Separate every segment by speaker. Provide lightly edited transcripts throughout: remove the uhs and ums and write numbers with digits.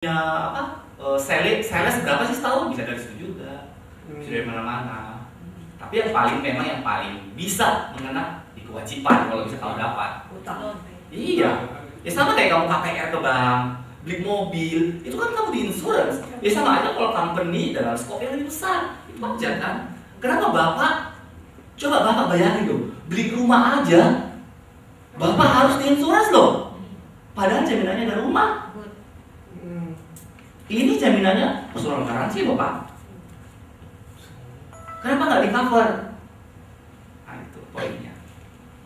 Speaker 1: punya apa sales berapa sih setahun, bisa dari situ juga, bisa dari mana-mana. Tapi yang paling bisa mengena di kewajiban kalau bisa kamu dapat
Speaker 2: utang.
Speaker 1: Iya, ya sama kayak kamu KPR ke bank, beli mobil, itu kan kamu di insurance. Ya sama aja kalau company dalam skop yang lebih besar, itu pajak kan. Kenapa bapak, coba bapak bayangin dong, beli rumah aja bapak harus di insurance loh, padahal jaminannya ada rumah. Ini jaminannya persoalan garansi bapak, kenapa nggak di cover? Nah itu poinnya.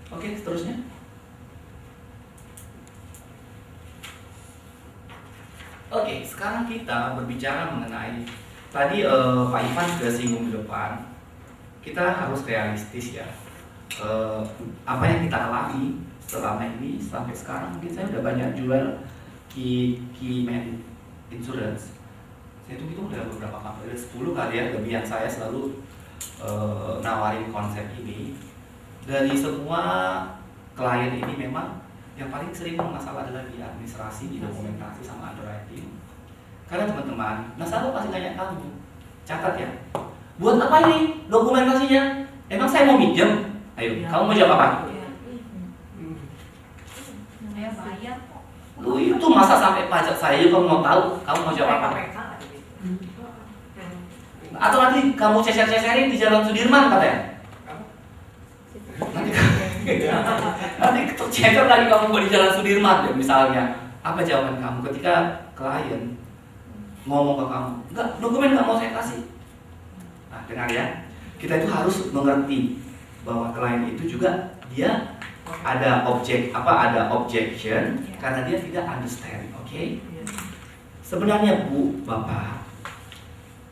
Speaker 1: Oke, seterusnya. Oke, sekarang kita berbicara mengenai tadi Pak Ivan sudah singgung di depan. Kita harus realistis ya. Apa yang kita alami selama ini sampai sekarang, mungkin saya udah banyak jual key man insurance. Saya itu udah beberapa kali, 10 kali ya, lebihan saya selalu nawarin konsep ini. Dari semua klien ini memang yang paling sering masalah adalah di administrasi, di dokumentasi sama underwriting. Karena teman-teman, nasabah pasti tanya kamu, catat ya, buat apa ini dokumentasinya? Emang saya mau minjem? Ayo, kamu mau jawab apa?
Speaker 2: Saya bayar kok.
Speaker 1: Lu itu masa sampai pajak saya juga kamu mau tahu? Kamu mau jawab apa? Atau nanti kamu cecer-cecerin di Jalan Sudirman katanya? Nanti tercecer lagi kamu mau di Jalan Sudirman ya, misalnya. Apa jawaban kamu ketika klien ngomong ke kamu, enggak, dokumen nggak mau saya kasih? Nah, dengar ya, kita itu harus mengerti bahwa klien itu juga dia ada objection karena dia tidak understand, oke? Sebenarnya Bu, Bapak,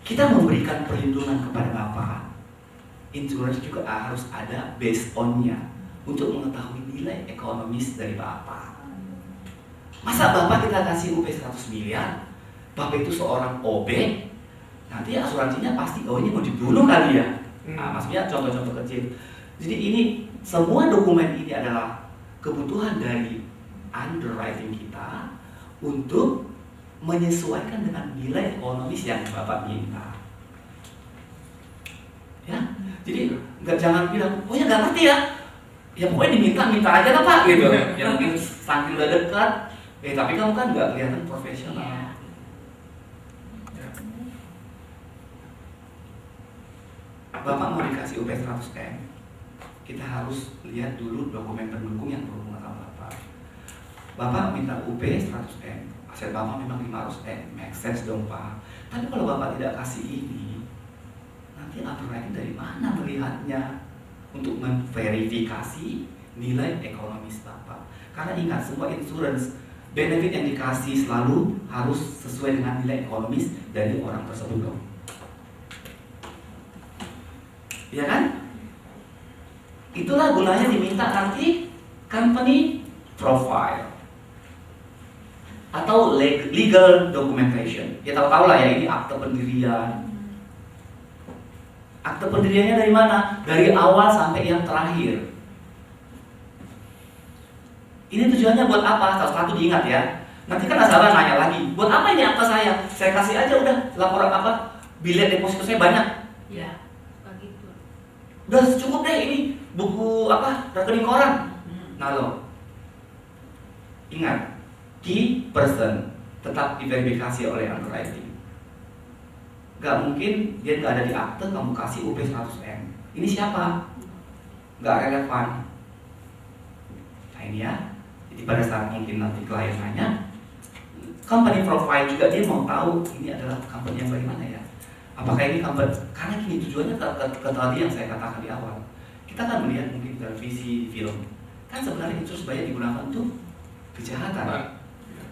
Speaker 1: kita memberikan perlindungan kepada Bapak, insurance juga harus ada based on-nya untuk mengetahui nilai ekonomis dari Bapak. Masa Bapak kita kasih UP 100 miliar, Bapak itu seorang OB, nanti asuransinya pasti, oh ini mau dibunuh kali ya. Nah, maksudnya contoh-contoh kecil. Jadi ini semua dokumen ini adalah kebutuhan dari underwriting kita untuk menyesuaikan dengan nilai ekonomis yang Bapak minta. Ya, jadi jangan bilang, oh ya nggak ngerti ya. Ya pokoknya minta aja lah Pak gitu. Ya mungkin saking udah dekat, tapi kamu kan nggak kelihatan profesional. Bapak mau dikasih UP 100M, kita harus lihat dulu dokumen pendukung yang berhubungan sama Bapak. Bapak minta UP 100M, aset Bapak memang 500M, make sense dong Pak. Tapi kalau Bapak tidak kasih ini, nanti underwriting dari mana melihatnya untuk memverifikasi nilai ekonomis Bapak? Karena ingat, semua insurance benefit yang dikasih selalu harus sesuai dengan nilai ekonomis dari orang tersebut dong. Ya kan? Itulah gunanya diminta nanti company profile atau legal documentation. Ya tahu lah ya, ini akte pendirian. Akte pendiriannya dari mana? Dari awal sampai yang terakhir. Ini tujuannya buat apa? Satu-satu diingat ya. Nanti kan nasabah nanya lagi, buat apa ini akte saya? Saya kasih aja udah laporan apa? Bilet deposito saya banyak.
Speaker 2: Ya, begitu.
Speaker 1: Udah cukup deh ini buku apa rekening koran. Nah lo ingat, key person tetap diverifikasi oleh underwriting. Gak mungkin dia nggak ada di akte kamu kasih UP 100M. Ini siapa? Gak relevan. Nah ini ya. Jadi pada saat mungkin nanti klien nanya, company profile juga dia mau tahu ini adalah company yang bagaimana ya. Apakah ini company? Karena gini tujuannya ke tadi yang saya katakan di awal. Kita kan melihat mungkin televisi, film, kan sebenarnya itu sebanyak digunakan untuk kejahatan.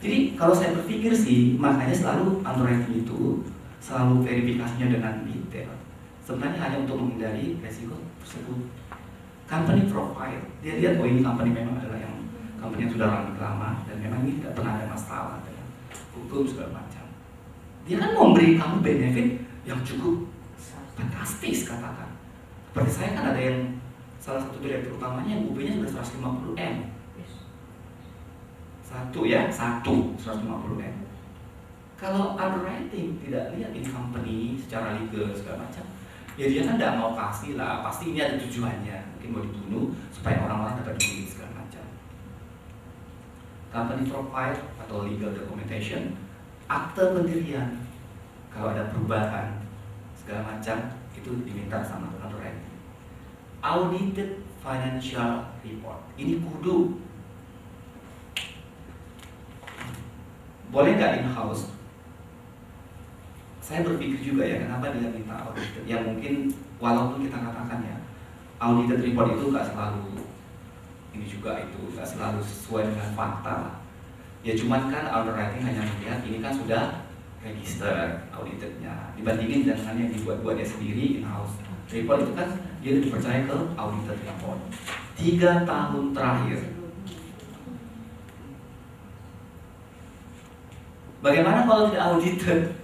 Speaker 1: Jadi kalau saya berpikir sih, makanya selalu underwriting itu selalu verifikasinya dengan detail. Sebenarnya hanya untuk menghindari resiko tersebut. Company profile, dia lihat oh ini company memang adalah yang company yang sudah lama dan memang ini tidak pernah ada masalah dengan hukum segala macam. Dia kan memberi kamu benefit yang cukup fantastis katakan. Seperti saya kan ada yang salah satu direktur utamanya yang UB-nya sudah 150M. Satu 150M. Kalau underwriting tidak lihat in company secara legal segala macam, ya dia kan tidak mau kasih lah, pasti ini ada tujuannya, mungkin mau dibunuh supaya orang-orang dapat duit segala macam. Company profile atau legal documentation, akte pendirian, kalau ada perubahan segala macam itu diminta sama underwriting. Audited financial report, ini kudu. Boleh nggak in-house? Saya berpikir juga ya, kenapa dia minta audited? Ya mungkin walaupun kita katakan ya, audited report itu nggak selalu ini juga itu nggak selalu sesuai dengan fakta lah. Ya cuman kan underwriting hanya melihat ini kan sudah register auditednya, dibandingin dengan yang dibuat-buat dia sendiri in-house report itu kan dia lebih percaya ke audited report. 3 tahun terakhir. Bagaimana kalau tidak audited?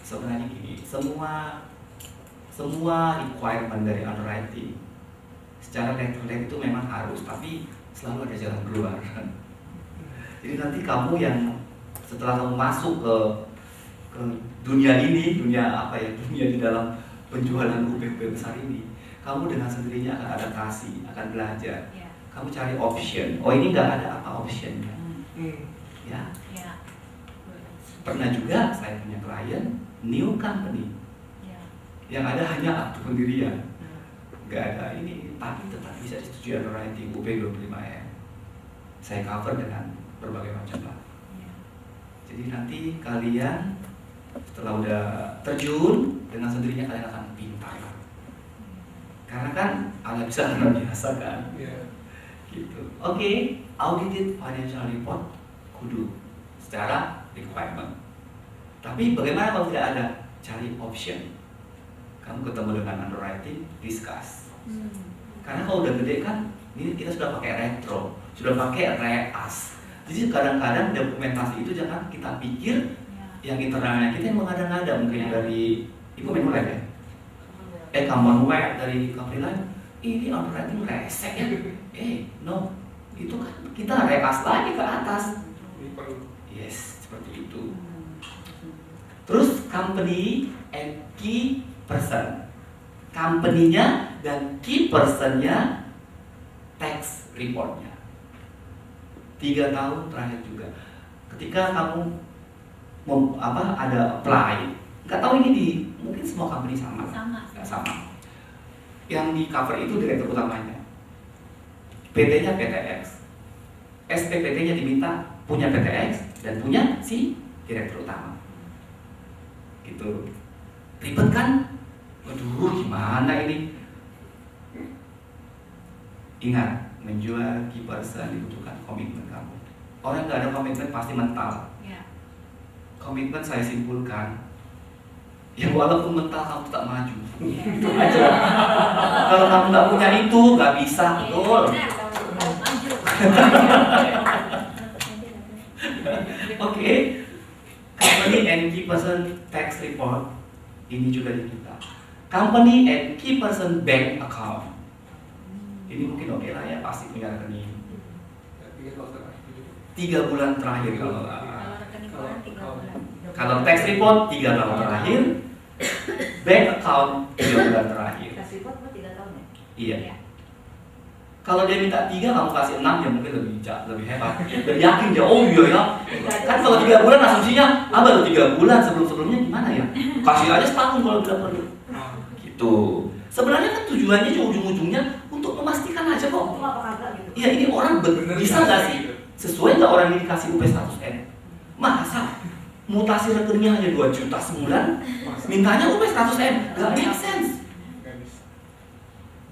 Speaker 1: Sebenarnya gini, semua requirement dari underwriting secara letter itu memang harus, tapi selalu ada jalan keluar. Jadi nanti kamu yang setelah kamu masuk ke dunia ini, dunia di dalam penjualan UP besar ini, kamu dengan sendirinya akan adaptasi, akan belajar.
Speaker 2: Ya.
Speaker 1: Kamu cari option. Oh ini nggak ada apa optionnya. Ya.
Speaker 2: Ya.
Speaker 1: Pernah juga saya punya klien new company
Speaker 2: Ya.
Speaker 1: yang ada hanya akte pendirian, nggak ada ini, tapi tetap bisa disetujui underwriting UP 25M. Saya cover dengan berbagai macam lah.
Speaker 2: Ya.
Speaker 1: Jadi nanti kalian setelah udah terjun dengan sendirinya kalian akan pintar, karena kan ala bisa luar biasa kan. Gitu. Oke, audited financial report kudu secara requirement. Tapi bagaimana kalau tidak ada? Cari option. Kamu ketemu dengan underwriting, discuss. Karena kalau udah gede kan, ini kita sudah pakai retro, sudah pakai reas. Jadi kadang-kadang dokumentasi itu jangan kita pikir yang internalnya kita yang mengada-ngada, mungkin dari Ibu Menulek ya, Commonwealth dari company lain, ini underwriting resek ya. No, itu kan kita reas lagi ke atas. Yes, seperti itu. Terus company and key person, company-nya dan key person-nya tax report-nya 3 tahun terakhir juga. Ketika kamu ada apply, nggak tahu ini di mungkin semua company sama. Sama. Yang di cover itu direktur utamanya, PT-nya PTX, SPPT-nya diminta punya PTX dan punya si direktur utama. Gitu. Ribet kan? Waduh, gimana ini? Ingat, menjual key person dibutuhkan komitmen kamu. Orang nggak ada komitmen pasti mental.
Speaker 2: Ya.
Speaker 1: Komitmen saya simpulkan, ya walaupun mental kamu tak maju,
Speaker 2: Ya.
Speaker 1: itu aja. Kalau kamu nggak punya itu, nggak bisa, betul.
Speaker 2: Maju.
Speaker 1: Oke, company and key person tax report ini juga diminta. Company and key person bank account. Ini mungkin oke lah ya, pasti punya rekening. 3 bulan terakhir kalau
Speaker 2: rekening orang 3 bulan.
Speaker 1: kalau tax report 3 tahun terakhir, bank account 3 bulan terakhir.
Speaker 3: Tax report 3 tahun ya?
Speaker 1: Iya.
Speaker 2: Ya.
Speaker 1: Kalau dia minta 3, kamu kasih 6 ya mungkin lebih hebat. Lebih yakin dia, oh iya ya. Kan kalau 3 bulan asumsinya, baru 3 bulan sebelumnya gimana ya? Kasih aja setahun kalau tidak perlu. Gitu. Sebenarnya kan tujuannya ujung-ujungnya untuk memastikan aja kok.
Speaker 3: Itu apa kagak gitu?
Speaker 1: Iya ini orang bisa nggak sih? Sesuai nggak orang ini dikasih UP 100M? Masa mutasi rekeningnya hanya 2 juta sebulan, mintanya UP 100M? Nggak make sense.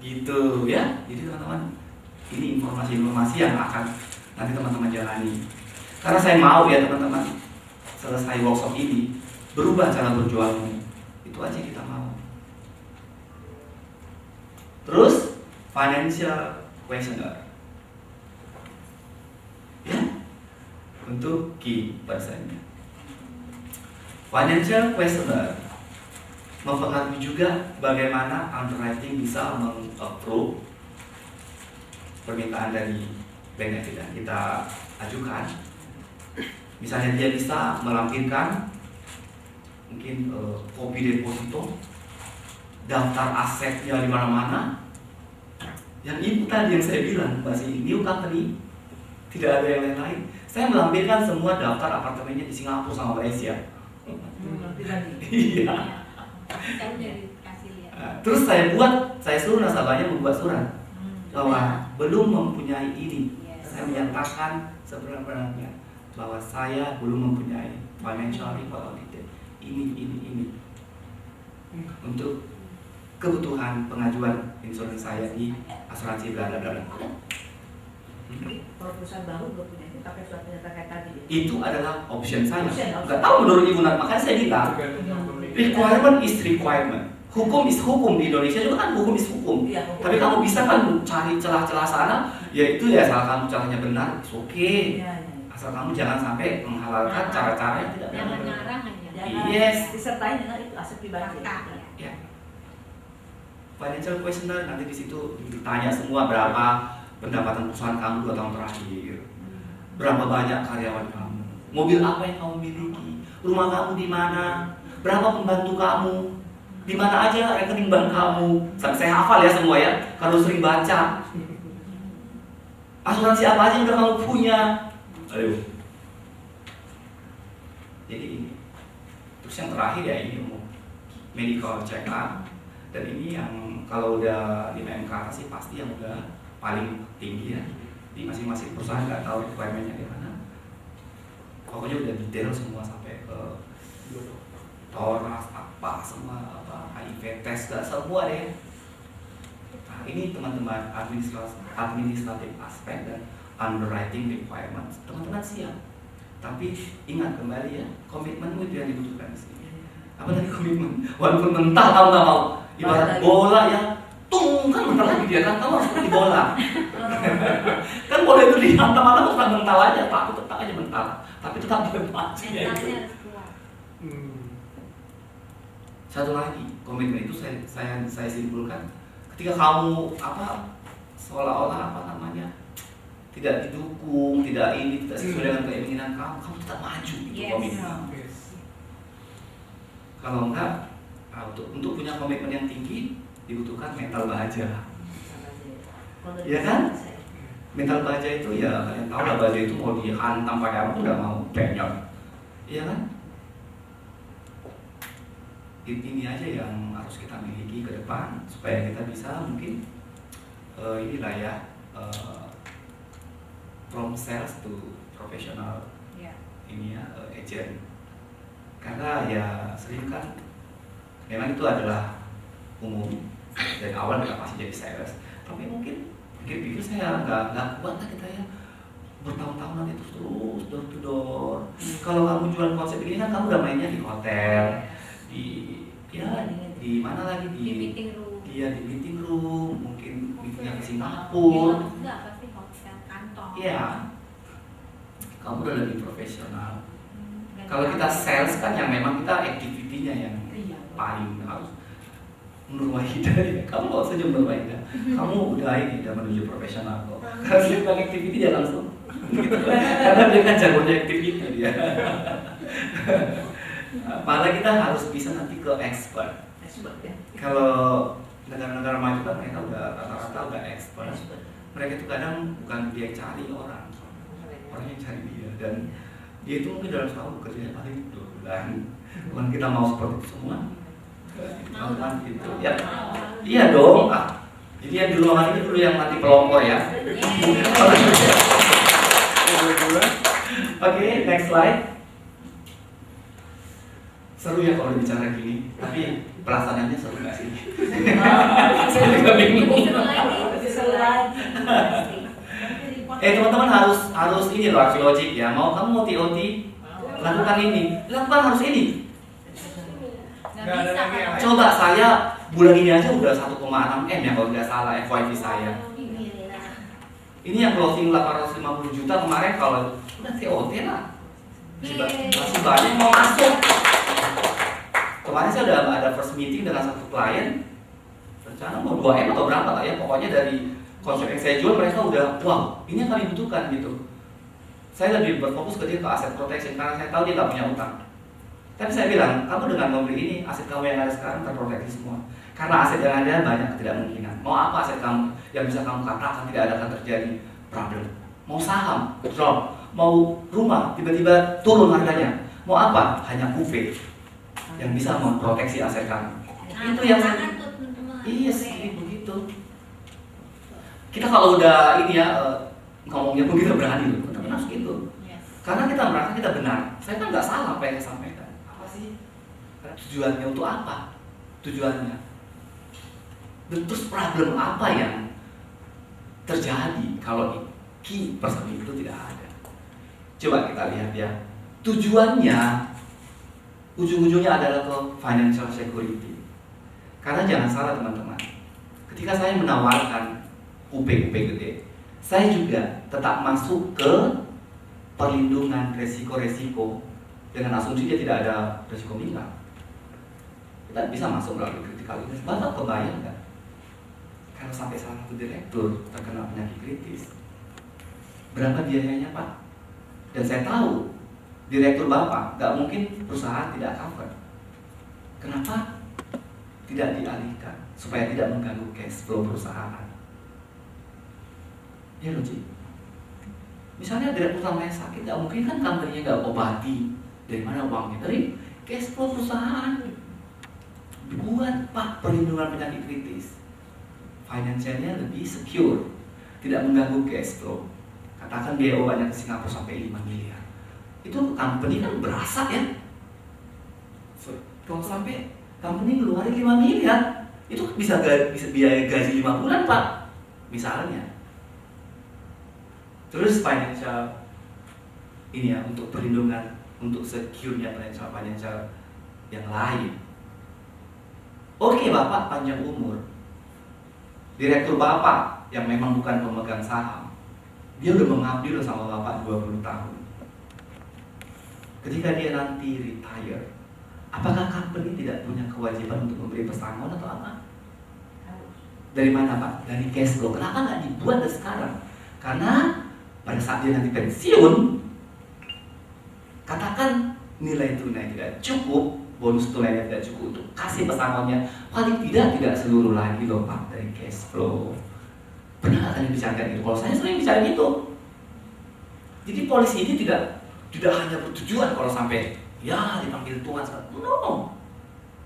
Speaker 1: Gitu ya. Jadi teman-teman, ini informasi-informasi yang akan nanti teman-teman jalani. Karena saya mau ya teman-teman, selesai workshop ini berubah cara berjualmu. Itu aja kita mau. Terus financial questionnaire ya, untuk key person. Financial questionnaire mempengaruhi juga bagaimana underwriting bisa meng-approve permintaan dari benefit yang kita ajukan. Misalnya dia bisa melampirkan mungkin copy deposito, daftar asetnya di mana-mana. Yang itu tadi yang saya bilang, masih new company, tidak ada yang lain-lain. Saya melampirkan semua daftar apartemennya di Singapura sama Malaysia. Iya.
Speaker 2: Saya udah dikasih lihat.
Speaker 1: Terus saya suruh nasabahnya membuat surat bahwa belum mempunyai ini. Saya menyatakan sebenarnya bahwa saya belum mempunyai financial report audited ini untuk kebutuhan pengajuan insurans saya di asuransi bla bla bla.
Speaker 3: Kalau perusahaan baru belum punya itu pakai surat pernyataan kayak tadi.
Speaker 1: Itu adalah option saya.
Speaker 3: Option.
Speaker 1: Nggak tahu menurut Ibu Nat, makanya saya bilang requirement is requirement. Hukum is hukum, di Indonesia juga kan hukum is hukum.
Speaker 3: Iya, hukum.
Speaker 1: Tapi kamu bisa kan cari celah-celah sana, yaitu ya asal kamu caranya benar, it's okay.
Speaker 3: Iya.
Speaker 1: Asal kamu jangan sampai menghalalkan cara-cara yang tidak
Speaker 2: Jangan
Speaker 1: benar.
Speaker 2: ngarang aja.
Speaker 3: Jangan
Speaker 1: Yes.
Speaker 3: disertai dengan itu aset pribadi.
Speaker 2: Fakta.
Speaker 1: Ya. Financial questionnaire nanti di situ ditanya semua berapa pendapatan perusahaan kamu 2 tahun terakhir, berapa banyak karyawan kamu, mobil apa yang kamu miliki, rumah kamu di mana, berapa pembantu kamu, di mana aja rekening bank kamu. Sampai saya hafal ya semua ya, kalau sering baca. Asuransi apa aja yang udah kamu punya. Ayo. Jadi ini. Terus yang terakhir ya ini medical check up. Dan ini yang kalau udah 5M ke atas sih pasti yang udah paling tinggi ya. Di masing-masing perusahaan nggak tahu requirement-nya di mana. Pokoknya udah detail semua sampai ke toras apa semua apa HIV test gak semua deh. Nah, ini teman-teman administratif aspek dan underwriting requirements. Teman-teman siap. Tapi ingat kembali ya, komitmenmu itu yang dibutuhkan di sini. Apa tadi komitmen? Walaupun mental kamu nggak mau. Ibarat bola ya, tung kan mental lagi dia kan, kamu harus seperti bola. Kan bola itu dihantam malam cuma mental aja, tapi tetap aja mental. Tapi tetap dia maju.
Speaker 2: Mentalnya harus kuat.
Speaker 1: Satu lagi, komitmen itu saya simpulkan ketika kamu seolah-olah tidak didukung, tidak sesuai dengan keinginan kamu tetap maju itu komitmen. Kalau enggak, untuk punya komitmen yang tinggi dibutuhkan mental baja. Iya kan? Mental baja itu ya kalian tahu lah, baja itu mau dihantam pakai apa udah mau penyok. Iya kan? Ini aja yang harus kita miliki ke depan supaya kita bisa mungkin inilah ya from sales to professional ini ya agent. Karena ya sering kan memang itu adalah umum dari awal kita pasti jadi sales, tapi mungkin pikir saya nggak kuat lah kita ya bertahun-tahun nanti terus door to door. Kalau kamu jual konsep ini kan kamu udah mainnya di hotel, di mana lagi
Speaker 2: Di meeting room.
Speaker 1: Iya di meeting room, mungkin meetingnya ke Singapura.
Speaker 2: Enggak, pasti hotel, kantor.
Speaker 1: Iya, kamu udah lebih profesional. Kalau kita sales kan yang memang kita activity-nya yang paling harus menurut Wahida ya. Kamu nggak usah menurut Wahida. Kamu udah menuju profesional kok. Karena dia bilang activity dia langsung. Gitu. Karena dia kan jagonya activity dia. Malah kita harus bisa nanti ke expert.
Speaker 3: Ya.
Speaker 1: Kalau negara-negara maju kan mereka udah rata-rata udah expert. Mereka itu kadang bukan dia yang cari orang yang cari dia, dan dia itu mungkin dalam setahun bekerjanya paling 2 bulan. Bukan kita mau seperti itu semua. Mau gitu ya. Iya dong. Jadi yang di ruangan ini dulu yang nanti pelopor ya. Oke, next slide. Seru ya kalau bicara gini, tapi pelaksanaannya seru nggak sih? Saya juga bingung.
Speaker 2: Seru lagi.
Speaker 1: Teman-teman harus ini loh, logik ya. Kamu mau TOT, lakukan ini, lakukan harus ini.
Speaker 2: Nggak bisa kan?
Speaker 1: Coba saya bulan ini aja udah 1,6 M ya kalau nggak salah FYP saya. Ini yang closing 850 juta kemarin, kalau udah TOT lah. Masih banyak yang mau masuk. Kemarin saya udah ada first meeting dengan satu klien. Rencana mau 2M atau berapa lah ya. Pokoknya dari konsep yang saya jual mereka udah wow, ini yang kami butuhkan gitu. Saya lebih berfokus ke dia ke aset protection karena saya tahu dia nggak punya utang. Tapi saya bilang, kamu dengan membeli ini, aset kamu yang ada sekarang terproteksi semua. Karena aset yang ada banyak ketidakmungkinan. Mau apa aset kamu yang bisa kamu katakan tidak akan terjadi problem? Mau saham, drop. Mau rumah, tiba-tiba turun harganya. Mau apa? Hanya UP yang bisa memproteksi aset kamu. Itu yang saya... Iya sih, begitu. Kita kalau udah ini ya, ngomongnya pun kita berani loh, benar-benar harus gitu. Karena kita merasa kita benar. Saya kan nggak salah apa yang saya sampaikan. Apa sih? Tujuannya untuk apa? Tujuannya. Dan terus problem apa yang terjadi kalau key person itu tidak ada? Coba kita lihat ya. Tujuannya, ujung-ujungnya adalah ke financial security. Karena jangan salah teman-teman. Ketika saya menawarkan UP gede, saya juga tetap masuk ke perlindungan resiko-resiko dengan asumsi dia tidak ada resiko meninggal. Kita bisa masuk melalui critical illness. Bapak kebayang nggak? Kalau sampai salah satu direktur terkena penyakit kritis, berapa biayanya Pak? Dan saya tahu direktur Bapak nggak mungkin perusahaan tidak cover. Kenapa? Tidak dialihkan supaya tidak mengganggu cash flow perusahaan. Ya loh Ci. Misalnya direktur utamanya sakit, nggak mungkin kan company-nya nggak obati. Dari mana uangnya? Dari cash flow perusahaan. Buat Pak perlindungan penyakit kritis, finansialnya lebih secure, tidak mengganggu cash flow. Katakan biaya obatnya ke Singapura sampai 5 miliar. Itu company kan berasa ya. Kalau sampai company ngeluarin 5 miliar, itu bisa biaya gaji 5 bulan Pak, misalnya. Terus financial ini ya, untuk perlindungan, untuk secure-nya financial yang lain. Oke Bapak panjang umur, direktur Bapak yang memang bukan pemegang saham, dia udah mengabdi loh sama Bapak 20 tahun. Ketika dia nanti retire, apakah company tidak punya kewajiban untuk memberi pesangon atau apa? Dari mana Pak? Dari cash flow. Kenapa nggak dibuat dari sekarang? Karena pada saat dia nanti pensiun, katakan nilai tunai tidak cukup, bonus tunainya tidak cukup untuk kasih pesangonnya, paling tidak seluruh lagi loh Pak dari cash flow. Pernah nggak kalian bicarakan itu? Kalau saya sering bicara gitu. Jadi polisi ini tidak hanya bertujuan kalau sampai ya dipanggil Tuhan, no,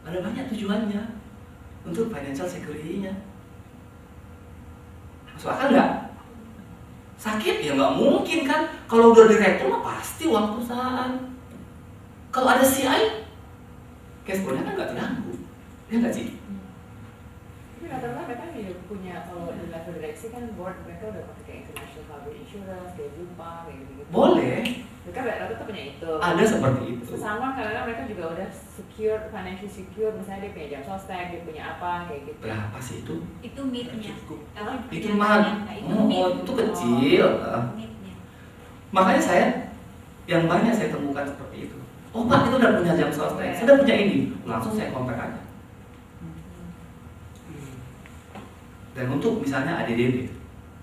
Speaker 1: ada banyak tujuannya untuk financial security-nya. Masuk akal nggak? Sakit ya nggak mungkin kan, kalau udah direktur mah pasti uang perusahaan. Kalau ada CI, cash flow-nya kan nggak terganggu, ya nggak sih?
Speaker 3: Tapi rata-rata mereka juga punya, kalau di level direksi kan board mereka udah pakai kayak international coverage insurance, kayak Bupa, kayak gitu-gitu.
Speaker 1: Boleh.
Speaker 3: Mereka rata-rata punya itu.
Speaker 1: Ada seperti itu.
Speaker 3: Sama karena mereka juga udah secure, financial secure, misalnya dia punya jam sostek, dia punya apa, kayak gitu.
Speaker 1: Berapa sih itu?
Speaker 2: Itu mitnya. Kalau
Speaker 1: Itu mah, itu kecil.
Speaker 2: mitnya.
Speaker 1: Makanya saya, yang banyak saya temukan seperti itu. Oh Pak, itu udah punya jam sostek, saya udah punya ini, langsung saya kontak aja. Dan untuk misalnya ADDB,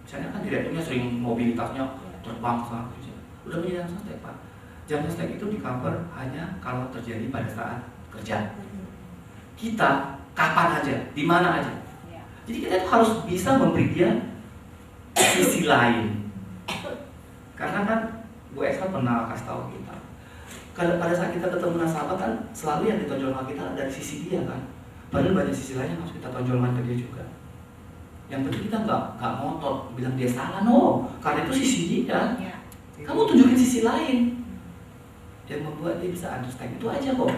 Speaker 1: misalnya kan direkturnya sering mobilitasnya terbang sana, udah punya jam sostek Pak. Jam sostek itu di cover hanya kalau terjadi pada saat kerja. Kita kapan aja, di mana aja. Jadi kita itu harus bisa memberi dia sisi lain. Karena kan Bu Esa pernah kasih tahu kita, kalau pada saat kita ketemu nasabah kan selalu yang ditonjolkan kita dari sisi dia kan. Padahal banyak sisi lain yang harus kita tonjolkan ke dia juga. Yang penting kita nggak ngotot bilang dia salah, no, karena itu sisi dia. Kamu tunjukin sisi lain yang membuat dia bisa understand, itu aja kok.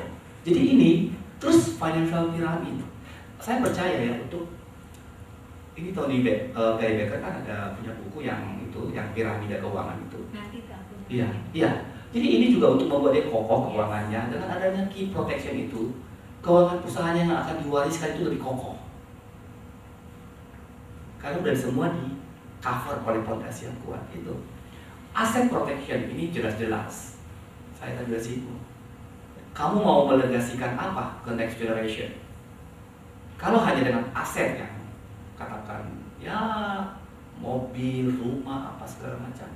Speaker 1: Jadi ini terus financial pyramid. Saya percaya ya, untuk ini Tony Gary Becker kan ada punya buku yang itu, yang piramida keuangan itu.
Speaker 2: Nanti tak punya.
Speaker 1: Iya. Jadi ini juga untuk membuat dia kokoh keuangannya. Dengan adanya key protection itu, keuangan perusahaannya yang akan diwariskan itu lebih kokoh. Karena udah semua di cover oleh fondasi yang kuat itu. Asset protection ini jelas-jelas. Saya tadi udah singgung. Kamu mau melegasikan apa ke next generation? Kalau hanya dengan aset yang katakan ya mobil, rumah, apa segala macam,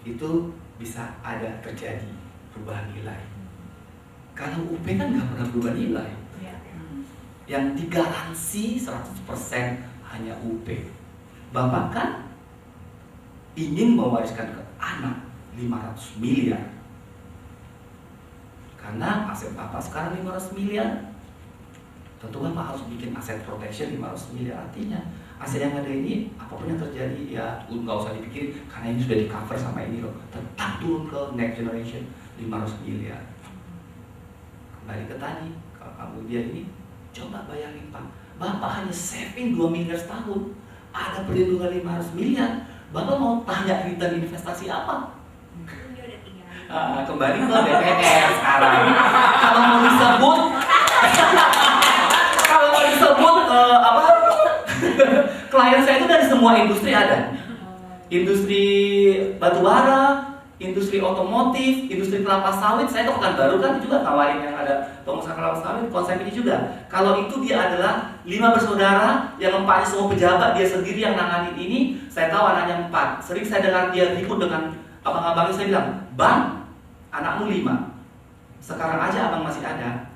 Speaker 1: itu bisa ada terjadi perubahan nilai. Kalau UP kan nggak pernah berubah nilai.
Speaker 2: Iya.
Speaker 1: Yang digaransi 100% hanya UP. Bapak kan ingin mewariskan ke anak 500 miliar. Karena aset Bapak sekarang 500 miliar. Tentu Bapak harus bikin aset protection 500 miliar. Artinya aset yang ada ini apapun yang terjadi ya nggak usah dipikirin karena ini sudah di cover sama ini loh. Tetap turun ke next generation 500 miliar. Kembali ke tadi, kalau kamu dia ini coba bayangin Pak, Bapak hanya saving 2 miliar setahun, ada perlindungan 500 miliar, Bapak mau tanya return investasi apa?
Speaker 2: Dia udah tinggal.
Speaker 1: Kembali ke DPR sekarang. Kalau mau disebut, kalau mau disebut apa? Klien saya itu dari semua industri ada, industri batubara, industri otomotif, industri kelapa sawit. Saya tuh kan baru kan juga nawarin yang ada pengusaha kelapa sawit, konsep ini juga. Kalau itu dia adalah 5 bersaudara yang 4 semua pejabat, dia sendiri yang nanganin ini. Saya tahu anaknya 4. Sering saya dengar dia ribut dengan abang-abangnya. Saya bilang, Bang, anakmu 5. Sekarang aja abang masih ada.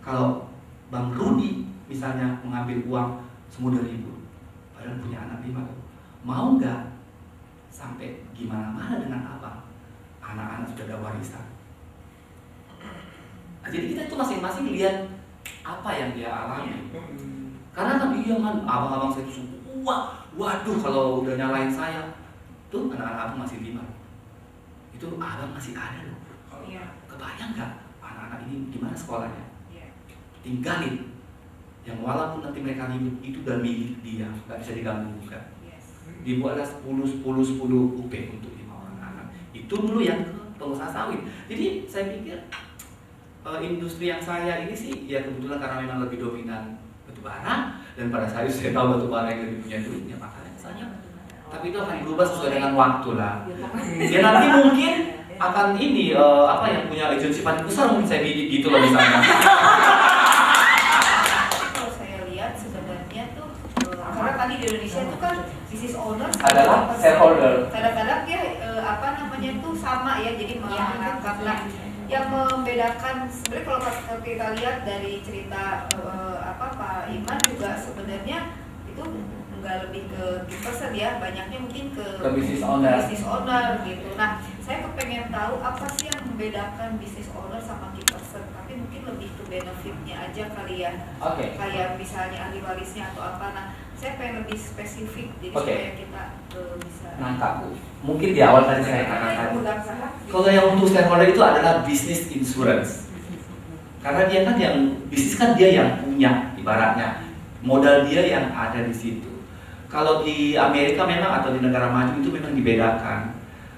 Speaker 1: Kalau Bang Rudi misalnya mengambil uang semudah ribu, padahal punya anak 5, mau nggak sampai gimana-mana dengan abang? Anak-anak sudah ada warisan. Nah, jadi kita itu masing-masing lihat apa yang dia alami. Karena kan dia kan abang-abang saya itu waduh kalau udah nyalain saya, tuh anak-anak abang masih 5. Itu abang masih ada loh.
Speaker 2: Iya.
Speaker 1: Kebayang nggak anak-anak ini gimana sekolahnya?
Speaker 2: Iya.
Speaker 1: Tinggalin. Yang walaupun nanti mereka ribut itu udah milik dia, nggak bisa diganggu juga.
Speaker 2: Yes.
Speaker 1: Dibuatlah 10 UP untuk 5 orang anak. Itu dulu yang ke pengusaha sawit. Jadi saya pikir industri yang saya ini sih ya kebetulan karena memang lebih dominan batubara, dan pada saat itu saya tahu batubara yang lebih punya duitnya, makanya misalnya. Tapi itu akan berubah sesuai dengan waktu lah. Ya nanti mungkin akan ini apa yang punya agensi paling besar mungkin saya bidik gitu loh misalnya.
Speaker 2: Kalau saya lihat sebenarnya tuh karena tadi di Indonesia itu kan business owner
Speaker 1: Adalah shareholder.
Speaker 2: Kadang-kadang dia apa namanya itu sama ya, jadi menangkap. Nah, yang membedakan sebenarnya kalau kita lihat dari cerita apa Pak Iman juga sebenarnya itu nggak lebih ke person ya, banyaknya mungkin ke
Speaker 1: business owner.
Speaker 2: business owner gitu. Nah, saya kepengen tahu apa sih yang membedakan business owner sama key person, tapi mungkin lebih ke benefitnya aja kali ya.
Speaker 1: Oke.
Speaker 2: Kayak misalnya ahli warisnya atau apa. Nah, saya pengen lebih spesifik jadi
Speaker 1: Oke.
Speaker 2: supaya kita bisa
Speaker 1: Nangkap Bu. Mungkin di awal tadi saya katakan. Kalau yang untuk shareholder itu adalah business insurance. Karena dia kan yang bisnis kan dia yang punya, ibaratnya modal dia yang ada di situ. Kalau di Amerika memang atau di negara maju itu memang dibedakan.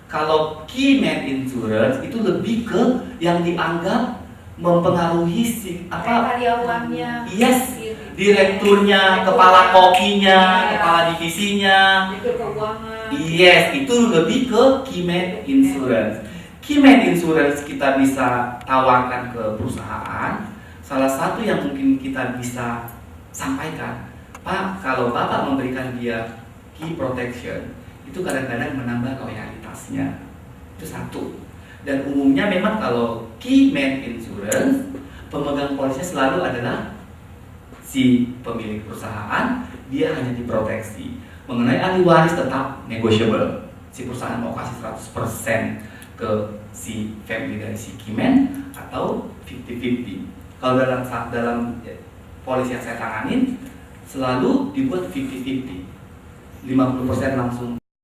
Speaker 1: Kalau key man insurance itu lebih ke yang dianggap mempengaruhi si apa
Speaker 2: karyawannya,
Speaker 1: yes, direkturnya, kepala kopinya, kepala divisinya.
Speaker 3: Direktur keuangan.
Speaker 1: Yes, itu lebih ke key man insurance. Key man insurance kita bisa tawarkan ke perusahaan. Salah satu yang mungkin kita bisa sampaikan, Pak, kalau Bapak memberikan dia key protection, itu kadang-kadang menambah loyalitasnya. Itu satu. Dan umumnya memang kalau key man insurance, pemegang polisnya selalu adalah si pemilik perusahaan, dia hanya diproteksi. Mengenai ahli waris tetap negotiable. Si perusahaan mau kasih 100% ke si family dari si key man atau 50-50. Kalau dalam polis yang saya tanganin selalu dibuat 50-50. 50% langsung